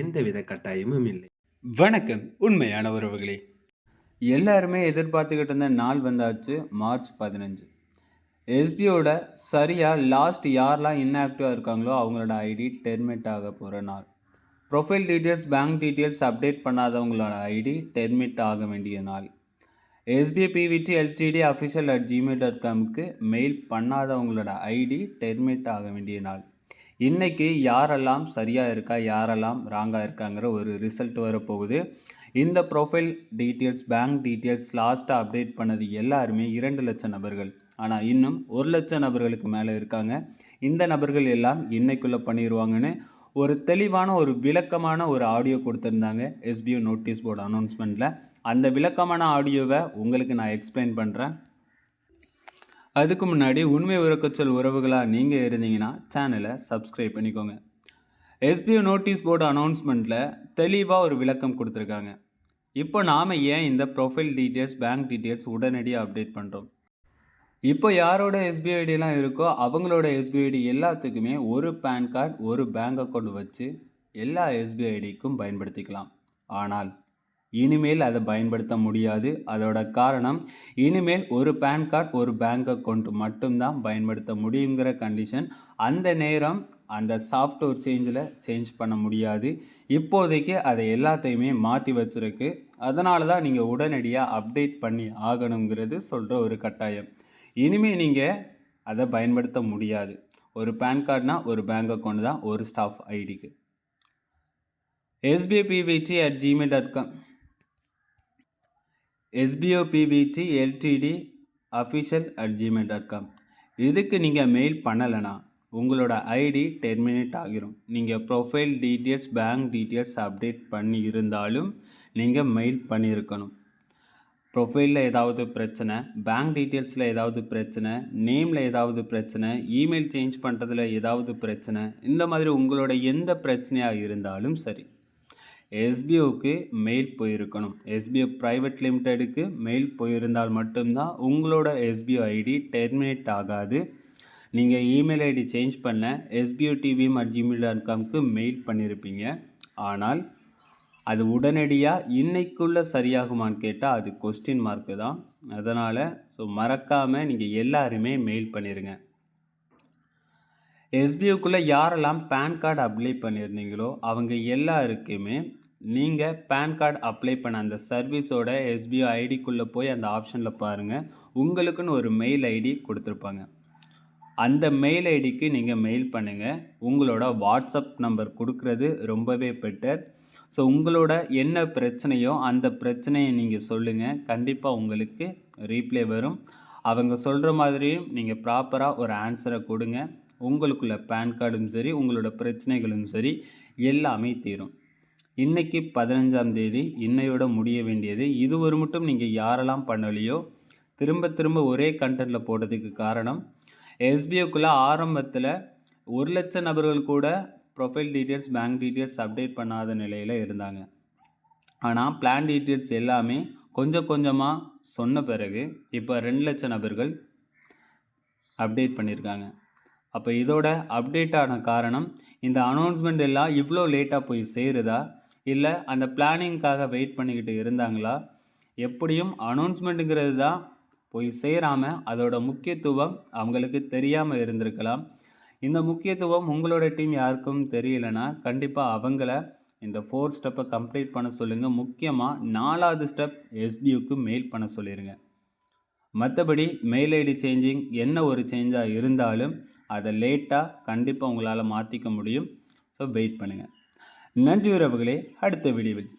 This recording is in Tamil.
எந்தவித கட்டாயமும் இல்லை. வணக்கம் உண்மையான உறவுகளே. எல்லாருமே எதிர்பார்த்துக்கிட்டு இருந்த நாள் வந்தாச்சு. மார்ச் 15. எஸ்பியோட சரியாக லாஸ்ட் யாரெல்லாம் இன்ஆக்டிவாக இருக்காங்களோ அவங்களோட ஐடி டெர்மினேட் ஆக போகிற நாள். Profile details, bank details update பண்ணாதவங்களோட ஐடி டெர்மினேட் ஆக வேண்டிய நாள். எஸ்பிஐ பிவிடி எல்டிடி official@gmail.comக்கு மெயில் பண்ணாதவங்களோட ஐடி டெர்மினேட் ஆக வேண்டிய நாள். இன்றைக்கி யாரெல்லாம் சரியாக இருக்கா, யாரெல்லாம் ராங்காக இருக்காங்கிற ஒரு ரிசல்ட் வரப்போகுது. இந்த ப்ரொஃபைல் டீட்டெயில்ஸ், பேங்க் டீட்டெயில்ஸ் லாஸ்ட்டாக அப்டேட் பண்ணது எல்லாருமே 2 லட்சம் நபர்கள். ஆனால் இன்னும் 1 லட்சம் நபர்களுக்கு மேலே இருக்காங்க. இந்த நபர்கள் எல்லாம் இன்னைக்குள்ளே பண்ணிடுவாங்கன்னு ஒரு தெளிவான ஒரு விளக்கமான ஒரு ஆடியோ கொடுத்துருந்தாங்க எஸ்பிஓ நோட்டீஸ் போர்டு அனௌன்ஸ்மெண்ட்டில். அந்த விளக்கமான ஆடியோவை உங்களுக்கு நான் எக்ஸ்பிளைன் பண்ணுறேன். அதுக்கு முன்னாடி உண்மை உறக்கச்சொல் உறவுகளாக நீங்கள் இருந்தீங்கன்னா சேனலை சப்ஸ்கிரைப் பண்ணிக்கோங்க. எஸ்பிஓ நோட்டீஸ் போர்டு அனௌன்ஸ்மெண்ட்டில் தெளிவாக ஒரு விளக்கம் கொடுத்துருக்காங்க. இப்போ நாம் ஏன் இந்த ப்ரொஃபைல் டீட்டெயில்ஸ், பேங்க் டீட்டெயில்ஸ் உடனடியாக அப்டேட் பண்ணுறோம்? இப்போ யாரோட எஸ்பிஐ ஐடியெலாம் இருக்கோ அவங்களோட எஸ்பிஐ ஐடி எல்லாத்துக்குமே ஒரு பேன் கார்டு, ஒரு பேங்க் அக்கௌண்ட் வச்சு எல்லா எஸ்பிஐ ஐடிக்கும் பயன்படுத்திக்கலாம். ஆனால் இனிமேல் அதை பயன்படுத்த முடியாது. அதோட காரணம், இனிமேல் ஒரு பேன் கார்டு, ஒரு பேங்க் அக்கௌண்ட் மட்டும்தான் பயன்படுத்த முடியுங்கிற கண்டிஷன். அந்த நேரம் அந்த சாஃப்ட்வேர் சேஞ்ச் பண்ண முடியாது. இப்போதைக்கு அதை எல்லாத்தையுமே மாற்றி வச்சுருக்கு. அதனால தான் நீங்கள் உடனடியாக அப்டேட் பண்ணி ஆகணுங்கிறது சொல்கிற ஒரு கட்டாயம். இனிமேல் நீங்கள் அதை பயன்படுத்த முடியாது. ஒரு பேன் கார்டுனா ஒரு பேங்க் அக்கௌண்ட் தான் ஒரு ஸ்டாஃப் ஐடிக்கு. sbipvt@gmail.com sbopvt ltd official@gmail.com இதுக்கு நீங்கள் மெயில் பண்ணலைன்னா உங்களோட ஐடி டெர்மினேட் ஆகிரும். நீங்கள் profile details, bank details update பண்ணி இருந்தாலும் நீங்கள் மெயில் பண்ணியிருக்கணும். ப்ரொஃபைலில் ஏதாவது பிரச்சனை, பேங்க் டீட்டெயில்ஸில் ஏதாவது பிரச்சனை, நேமில் ஏதாவது பிரச்சனை, இமெயில் சேஞ்ச் பண்ணுறதுல ஏதாவது பிரச்சனை, இந்த மாதிரி உங்களோட எந்த பிரச்சனையாக இருந்தாலும் சரி, எஸ்பிஓக்கு மெயில் போயிருக்கணும். எஸ்பிஓ ப்ரைவேட் லிமிடெடுக்கு மெயில் போயிருந்தால் மட்டும்தான் உங்களோட எஸ்பிஓ ஐடி டெர்மினேட் ஆகாது. நீங்கள் இமெயில் ஐடி சேஞ்ச் பண்ண sbotv@gmail.comக்கு மெயில் பண்ணியிருப்பீங்க. ஆனால் அது உடனடியாக இன்னைக்குள்ளே சரியாகுமான்னு கேட்டால் அது கொஸ்டின் மார்க்கு தான். அதனால் மறக்காமல் நீங்கள் எல்லாருமே மெயில் பண்ணிடுங்க. எஸ்பிஓக்குள்ளே யாரெல்லாம் பேன் கார்டு அப்ளை பண்ணியிருந்தீங்களோ அவங்க எல்லாருக்குமே நீங்கள் பேன் கார்டு அப்ளை பண்ண அந்த சர்வீஸோட எஸ்பிஓ ஐடிக்குள்ளே போய் அந்த ஆப்ஷனில் பாருங்கள். உங்களுக்குன்னு ஒரு மெயில் ஐடி கொடுத்துருப்பாங்க. அந்த மெயில் ஐடிக்கு நீங்கள் மெயில் பண்ணுங்கள். உங்களோட வாட்ஸ்அப் நம்பர் கொடுக்குறது ரொம்பவே பெட்டர். ஸோ உங்களோட என்ன பிரச்சனையோ அந்த பிரச்சனையை நீங்கள் சொல்லுங்கள். கண்டிப்பாக உங்களுக்கு ரீப்ளே வரும். அவங்க சொல்கிற மாதிரியும் நீங்கள் ப்ராப்பராக ஒரு ஆன்சரை கொடுங்க. உங்களுக்குள்ள பேன் கார்டும் சரி, உங்களோட பிரச்சனைகளும் சரி, எல்லாமே தீரும். இன்றைக்கி 15ஆம் தேதி, இன்னையோட முடிய வேண்டியது. இது ஒரு மட்டும் நீங்கள் யாரெல்லாம் பண்ணலையோ திரும்ப திரும்ப ஒரே கண்டென்ட்டில் போடுறதுக்கு காரணம், எஸ்பிஓக்குள்ளே ஆரம்பத்தில் 1 லட்சம் நபர்கள் கூட profile details, bank details update பண்ணாத நிலையில் இருந்தாங்க. ஆனால் பிளான் டீட்டெயில்ஸ் எல்லாமே கொஞ்சம் கொஞ்சமாக சொன்ன பிறகு இப்போ 2 லட்சம் நபர்கள் அப்டேட் பண்ணியிருக்காங்க. அப்போ இதோட அப்டேட் ஆன காரணம், இந்த அனௌன்ஸ்மெண்ட் எல்லாம் இவ்வளோ லேட்டாக போய் சேருதா, இல்லை அந்த பிளானிங்காக வெயிட் பண்ணிக்கிட்டு இருந்தாங்களா? எப்படியும் அனௌன்ஸ்மெண்ட்டுங்கிறது தான் போய் சேராமல் அதோட முக்கியத்துவம் அவங்களுக்கு தெரியாமல் இருந்திருக்கலாம். இந்த முக்கியத்துவம் உங்களோட டீம் யாருக்கும் தெரியலைன்னா கண்டிப்பாக அவங்கள இந்த 4 ஸ்டெப்பை கம்ப்ளீட் பண்ண சொல்லுங்கள். முக்கியமாக 4வது ஸ்டெப் எஸ்பிஓக்கு மெயில் பண்ண சொல்லிடுங்க. மற்றபடி மெயில் ஐடி சேஞ்சிங் என்ன ஒரு சேஞ்சாக இருந்தாலும் அதை லேட்டாக கண்டிப்பாக உங்களால் மாற்றிக்க முடியும். ஸோ வெயிட் பண்ணுங்கள். நன்றி உறவுகளே. அடுத்த வீடியோவில்